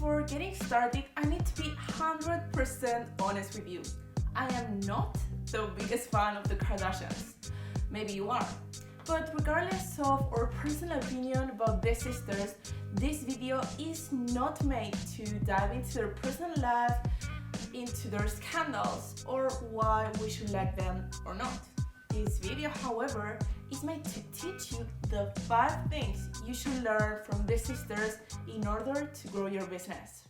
before getting started, I need to be 100% honest with you. I am not the biggest fan of the Kardashians. Maybe you are. But regardless of our personal opinion about the sisters, this video is not made to dive into their personal life, into their scandals, or why we should like them or not. This video, however, is made to teach you the 5 things you should learn from the sisters in order to grow your business.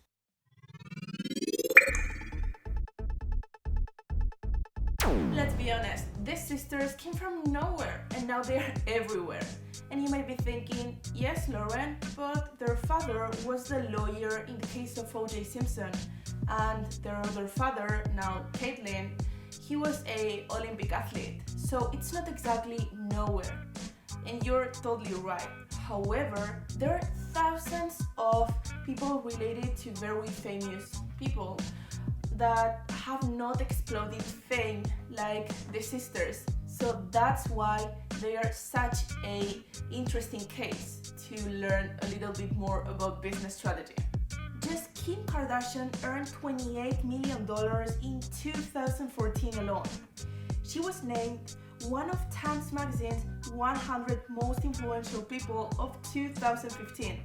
Let's be honest, these sisters came from nowhere and now they're everywhere. And you might be thinking, yes, Lauren, but their father was the lawyer in the case of O.J. Simpson, and their other father, now Caitlyn, he was an Olympic athlete, so it's not exactly nowhere. And you're totally right. However, there are thousands of people related to very famous people that have not exploded fame like the sisters. So that's why they are such an interesting case to learn a little bit more about business strategy. Just Kim Kardashian earned $28 million in 2014 alone. She was named one of Time Magazine's 100 most influential people of 2015,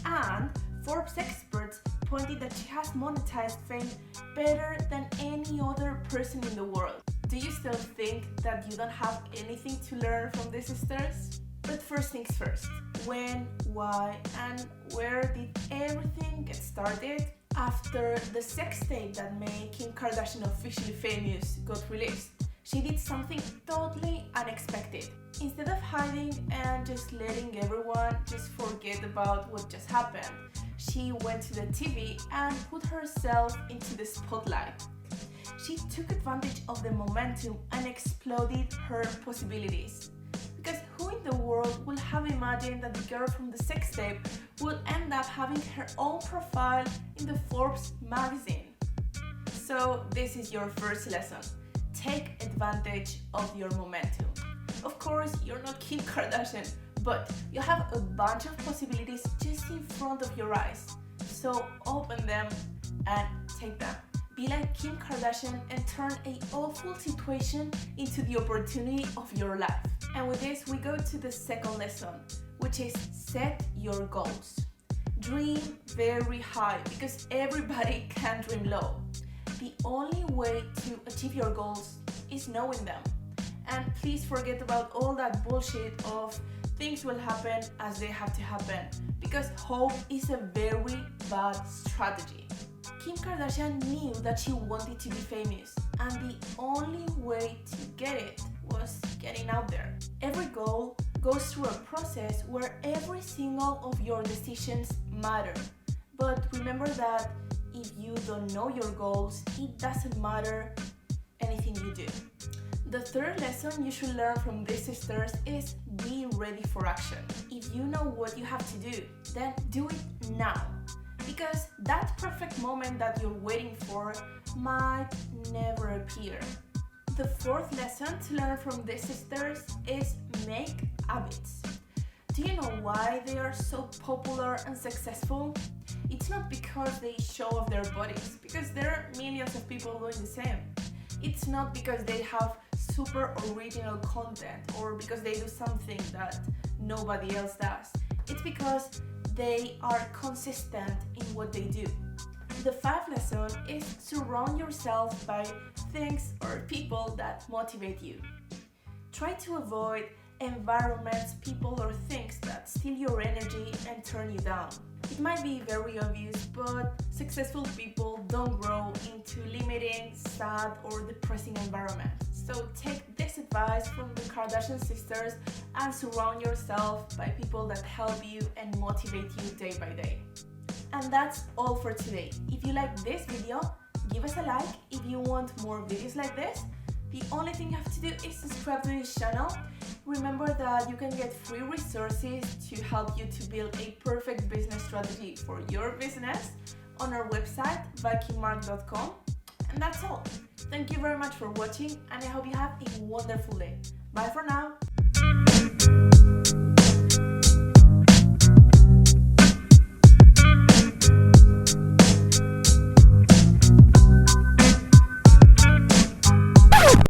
and Forbes experts pointed that she has monetized fame better than any other person in the world. Do you still think that you don't have anything to learn from the sisters? But first things first, when, why, and where did everything get started? After the sex tape that made Kim Kardashian officially famous got released, she did something totally unexpected. Instead of hiding and just letting everyone just forget about what just happened, she went to the TV and put herself into the spotlight. She took advantage of the momentum and exploded her possibilities. Because who in the world would have imagined that the girl from the sex tape would end up having her own profile in the Forbes magazine? So this is your first lesson. Take advantage of your momentum. Of course, you're not Kim Kardashian, but you have a bunch of possibilities just in front of your eyes. So open them and take them. Be like Kim Kardashian and turn an awful situation into the opportunity of your life. And with this, we go to the second lesson, which is set your goals. Dream very high because everybody can dream low. The only way to achieve your goals is knowing them. And please forget about all that bullshit of things will happen as they have to happen, because hope is a very bad strategy. Kim Kardashian knew that she wanted to be famous, and the only way to get it was getting out there. Every goal goes through a process where every single of your decisions matter. But remember that if you don't know your goals, it doesn't matter anything you do. The third lesson you should learn from these sisters is be ready for action. If you know what you have to do, then do it now. Because that perfect moment that you're waiting for might never appear. The fourth lesson to learn from these sisters is make habits. Do you know why they are so popular and successful? It's not because they show off their bodies, because there are millions of people doing the same. It's not because they have super original content or because they do something that nobody else does. It's because they are consistent in what they do. The 5th lesson is surround yourself by things or people that motivate you. Try to avoid environments, people, or things that steal your energy and turn you down. It might be very obvious, but successful people don't grow into limiting, sad, or depressing environments. So take this advice from the Kardashian sisters and surround yourself by people that help you and motivate you day by day. And that's all for today. If you like this video, give us a like. If you want more videos like this, the only thing you have to do is subscribe to this channel. Remember that you can get free resources to help you to build a perfect business strategy for your business on our website, vikingmark.com. And that's all. Thank you very much for watching, and I hope you have a wonderful day. Bye for now.